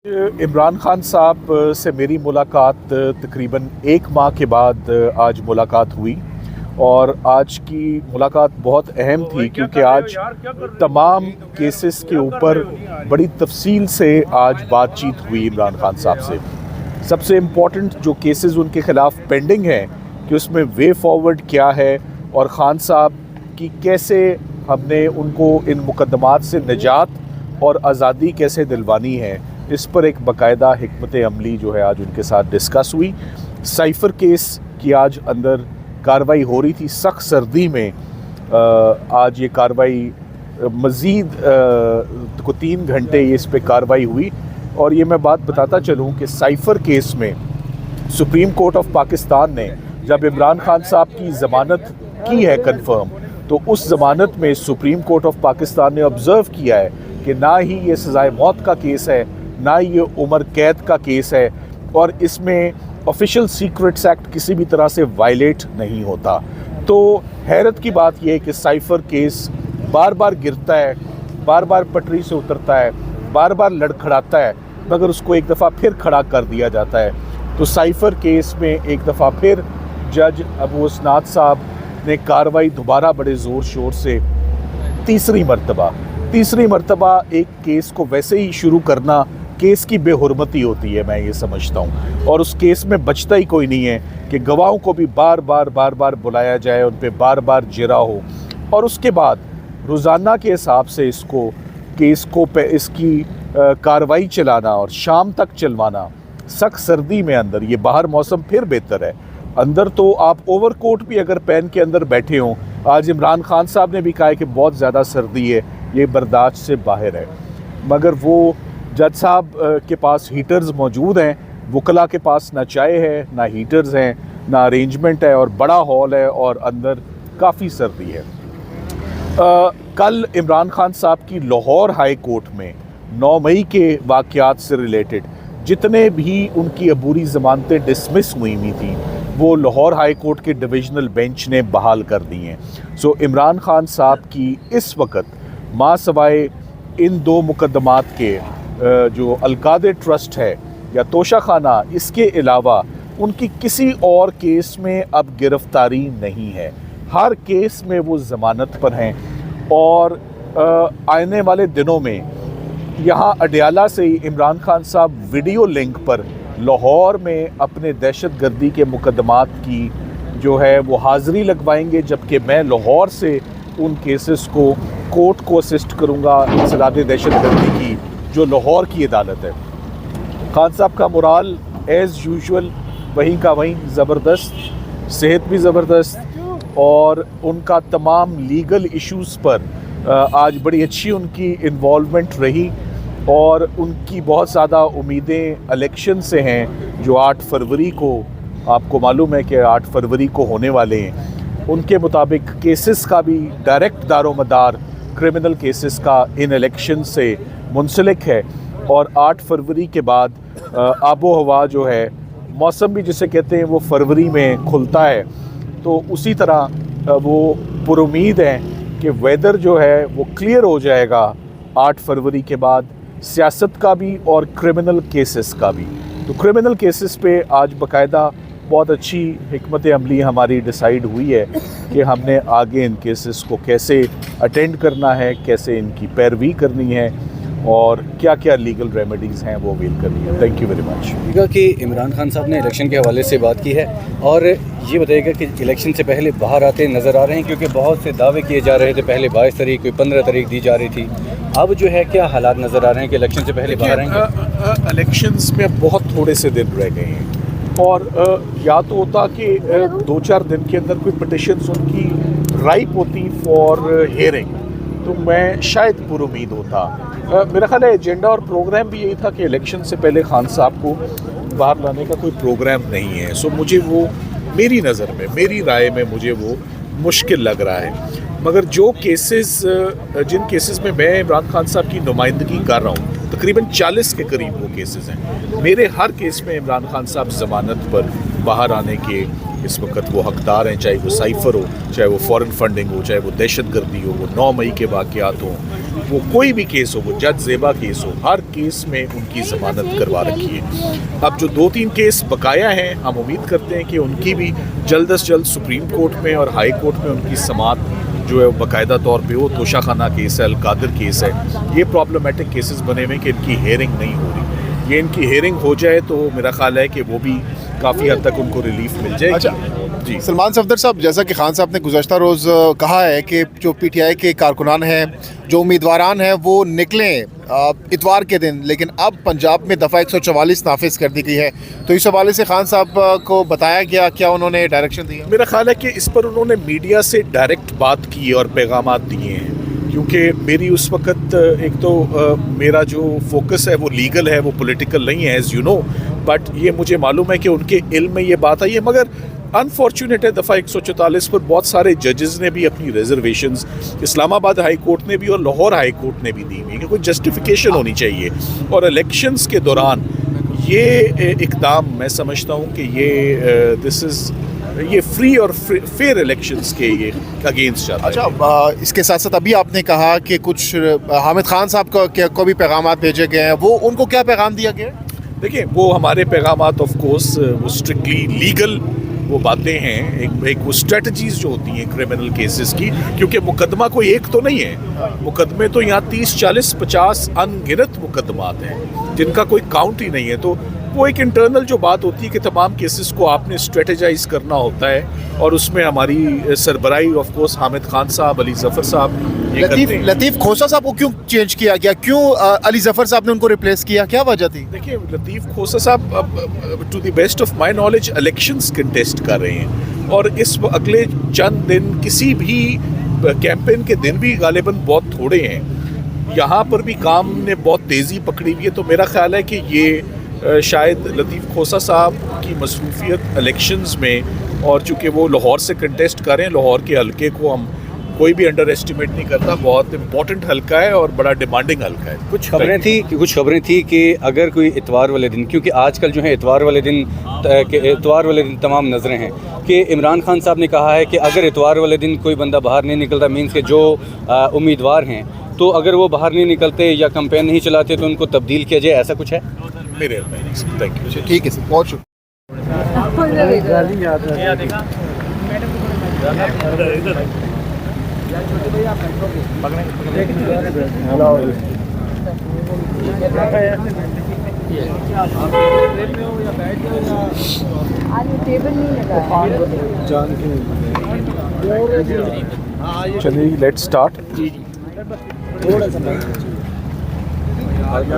इमरान खान साहब से मेरी मुलाकात तकरीबन एक माह के बाद आज मुलाकात हुई और आज की मुलाकात बहुत अहम थी क्योंकि आज तमाम केसेस के ऊपर बड़ी तफसील से आज बातचीत हुई इमरान खान साहब से। सबसे इम्पॉर्टेंट जो केसेस उनके ख़िलाफ़ पेंडिंग हैं कि उसमें वे फॉरवर्ड क्या है और ख़ान साहब की कैसे हमने उनको इन मुकदमात से निजात और आज़ादी कैसे दिलवानी है, इस पर एक बाकायदा हिकमत अमली जो है आज उनके साथ डिस्कस हुई। साइफ़र केस की आज अंदर कार्रवाई हो रही थी, सख्त सर्दी में आज ये कार्रवाई मज़ीद को 3 घंटे इस पे कार्रवाई हुई। और ये मैं बात बताता चलूँ कि साइफ़र केस में सुप्रीम कोर्ट ऑफ पाकिस्तान ने जब इमरान खान साहब की ज़मानत की है कंफर्म, तो उस ज़मानत में सुप्रीम कोर्ट ऑफ पाकिस्तान ने ऑब्ज़र्व किया है कि ना ही ये सज़ाए मौत का केस है, ना ये उम्र कैद का केस है और इसमें ऑफिशियल सीक्रेट्स एक्ट किसी भी तरह से वायलेट नहीं होता। तो हैरत की बात यह है कि साइफ़र केस बार बार गिरता है, बार बार पटरी से उतरता है, बार बार लड़खड़ाता है, मगर उसको एक दफ़ा फिर खड़ा कर दिया जाता है। तो साइफ़र केस में एक दफ़ा फिर जज अबू उसनाद साहब ने कार्रवाई दोबारा बड़े ज़ोर शोर से तीसरी मरतबा एक केस को वैसे ही शुरू करना केस की बेहुरमती होती है, मैं ये समझता हूँ। और उस केस में बचता ही कोई नहीं है कि गवाहों को भी बार बार बुलाया जाए, उन पे बार बार जिरा हो और उसके बाद रोज़ाना के हिसाब से इसकी कार्रवाई चलाना और शाम तक चलवाना सख्त सर्दी में अंदर। ये बाहर मौसम फिर बेहतर है, अंदर तो आप ओवरकोट भी अगर पहन के अंदर बैठे हों। आज इमरान खान साहब ने भी कहा है कि बहुत ज़्यादा सर्दी है, ये बर्दाश्त से बाहर है, मगर वो जज साहब के पास हीटर्स मौजूद हैं, वकला के पास ना चाय है, ना हीटर्स हैं, ना अरेंजमेंट है और बड़ा हॉल है और अंदर काफ़ी सर्दी है। कल इमरान खान साहब की लाहौर हाई कोर्ट में 9 मई के वाक़यात से रिलेटेड जितने भी उनकी अबूरी ज़मानतें डिसमिस हुई थी वो लाहौर हाई कोर्ट के डिविजनल बेंच ने बहाल कर दी हैं। सो इमरान खान साहब की इस वक्त मां सवाए इन 2 मुकदमात के जो अलकादे ट्रस्ट है या तोशा खाना, इसके अलावा उनकी किसी और केस में अब गिरफ्तारी नहीं है। हर केस में वो ज़मानत पर हैं और आने वाले दिनों में यहाँ अडयाला से ही इमरान खान साहब वीडियो लिंक पर लाहौर में अपने दहशतगर्दी के मुकदमात की जो है वो हाज़िरी लगवाएंगे, जबकि मैं लाहौर से उन केसेस को कोर्ट को असिस्ट करूँगा इंसदाद दहशतगर्दी की जो लाहौर की अदालत है। खान साहब का मोराल एज़ यूजुअल वहीं का वहीं ज़बरदस्त, सेहत भी ज़बरदस्त और उनका तमाम लीगल इश्यूज़ पर आज बड़ी अच्छी उनकी इन्वॉल्वमेंट रही और उनकी बहुत ज़्यादा उम्मीदें इलेक्शन से हैं जो 8 फरवरी को, आपको मालूम है कि 8 फरवरी को होने वाले हैं। उनके मुताबिक केसेस का भी डायरेक्ट दारोमदार क्रिमिनल केसेस का इन इलेक्शन से मुंसलिक है और 8 फरवरी के बाद आबो हवा जो है, मौसम भी जिसे कहते हैं वो फरवरी में खुलता है, तो उसी तरह वो पुरुमीद हैं कि वेदर जो है वो क्लियर हो जाएगा 8 फरवरी के बाद, सियासत का भी और क्रिमिनल केसेस का भी। तो क्रिमिनल केसेस पे आज बाकायदा बहुत अच्छी हिकमत अमली हमारी डिसाइड हुई है कि हमने आगे इन केसेस को कैसे अटेंड करना है, कैसे इनकी पैरवी करनी है और क्या क्या लीगल रेमेडीज़ हैं वो अवेल करनी है। Thank you very much. कि इमरान खान साहब ने इलेक्शन के हवाले से बात की है और ये बताइएगा कि इलेक्शन से पहले बाहर आते नज़र आ रहे हैं, क्योंकि बहुत से दावे किए जा रहे थे, पहले 22 तारीख कोई 15 तारीख दी जा रही थी, अब जो है क्या हालात नज़र आ रहे हैं कि इलेक्शन से पहले बाहर आएंगे? इलेक्शंस में बहुत थोड़े से दिन रह गए हैं और या तो होता कि 2-4 दिन के अंदर कोई पिटिशन्स उनकी राइप होती फॉर हियरिंग, तो मैं शायद पुरुमीद होता। मेरा ख्याल है एजेंडा और प्रोग्राम भी यही था कि इलेक्शन से पहले खान साहब को बाहर लाने का कोई प्रोग्राम नहीं है। सो मुझे वो, मेरी नज़र में, मेरी राय में मुझे वो मुश्किल लग रहा है। मगर जो केसेस, जिन केसेस में मैं इमरान खान साहब की नुमाइंदगी कर रहा हूँ, तकरीबन 40 के करीब वो केसेस हैं, मेरे हर केस में इमरान खान साहब ज़मानत पर बाहर आने के इस वक्त वो हकदार हैं, चाहे वो साइफ़र हो, चाहे वो फॉरेन फंडिंग हो, चाहे वो दहशत गर्दी हो, वो 9 मई के वाक़यात हों, वो कोई भी केस हो, वो जज ज़ेबा केस हो, हर केस में उनकी ज़मानत करवा रखी है। अब जो 2-3 केस बकाया हैं, हम उम्मीद करते हैं कि उनकी भी जल्द अज जल्द सुप्रीम कोर्ट में और हाई कोर्ट में उनकी समाअत जो है वो बाकायदा तौर पे हो। तोशा खाना केस है, अलकादिर केस है, ये प्रॉब्लमेटिक केसेस बने हुए हैं कि इनकी हेयरिंग नहीं हो रही। ये इनकी हेयरिंग हो जाए तो मेरा ख्याल है कि वो भी काफ़ी हद तक उनको रिलीफ मिल जाएगी। अच्छा जी, सलमान सफदर साहब, जैसा कि खान साहब ने गुज़श्ता रोज़ कहा है कि जो पीटीआई के कारकुनान हैं, जो उम्मीदवारान हैं, वो निकलें इतवार के दिन, लेकिन अब पंजाब में दफ़ा 144 नाफिज कर दी गई है। तो इस हवाले से खान साहब को बताया गया, क्या उन्होंने डायरेक्शन दिया? मेरा ख्याल है कि इस पर उन्होंने मीडिया से डायरेक्ट बात की और पैगामात दिए हैं, क्योंकि मेरी उस वक्त एक तो मेरा जो फोकस है वो लीगल है, वो पॉलिटिकल नहीं है, एज़ यू नो, बट ये मुझे मालूम है कि उनके इल्म में ये बात आई है। मगर अनफॉर्चुनेट है, दफ़ा 144 पर बहुत सारे जजेस ने भी अपनी रिजर्वेशंस इस्लामाबाद हाई कोर्ट ने भी और लाहौर हाई कोर्ट ने भी दी हुई है कि कोई जस्टिफिकेशन होनी चाहिए। और इलेक्शंस के दौरान ये इक़दाम मैं समझता हूँ कि ये फ्री और फेयर इलेक्शंस के ये अगेंस्ट जाता है। अच्छा, इसके साथ साथ अभी आपने कहा कि कुछ हामिद खान साहब को भी पैगामात भेजे गए हैं, वो उनको क्या पैगाम दिया गया? देखिए, वो हमारे पैगामात ऑफ कोर्स वो स्ट्रिक्टली लीगल वो बातें हैं, एक वो स्ट्रेटजीज़ जो होती हैं क्रिमिनल केसेस की, क्योंकि मुकदमा कोई एक तो नहीं है, मुकदमे तो यहाँ 30, 40, 50 अनगिनत मुकदमात हैं जिनका कोई काउंट ही नहीं है। तो वो एक इंटरनल जो बात होती है कि तमाम केसेस को आपने स्ट्रेटेजाइज करना होता है, और उसमें हमारी सरबराही ऑफ कोर्स हामिद खान साहब, अली ज़फ़र साहब ये करते हैं। लतीफ़ खोसा साहब को क्यों चेंज किया गया? क्यों अली ज़फ़र साहब ने उनको रिप्लेस किया? क्या वजह थी? देखिए, लतीफ़ खोसा साहब to the best of my knowledge elections contest कर रहे हैं, और इस अगले चंद दिन किसी भी कैंपेन के दिन भी गालिबन बहुत थोड़े हैं, यहाँ पर भी काम ने बहुत तेज़ी पकड़ी हुई है। तो मेरा ख्याल है कि ये शायद लतीफ़ खोसा साहब की मसरूफियत इलेक्शंस में, और चूँकि वो लाहौर से कंटेस्ट कर रहे हैं, लाहौर के हलके को हम कोई भी अंडर एस्टिमेट नहीं करता, बहुत इंपॉर्टेंट हलका है और बड़ा डिमांडिंग हलका है। कुछ खबरें थी कि अगर कोई इतवार वाले दिन, क्योंकि आजकल जो है इतवार वाले दिन तमाम नज़रें हैं, कि इमरान खान साहब ने कहा है कि अगर इतवार वाले दिन कोई बंदा बाहर नहीं निकलता, मीन्स के जो उम्मीदवार हैं, तो अगर वो बाहर नहीं निकलते या कैंपेन नहीं चलाते तो उनको तब्दील किया जाए, ऐसा कुछ है? मेरे थैंक यू। ठीक है सर, बहुत शुक्रिया। चलिए, लेट्स स्टार्ट। आगे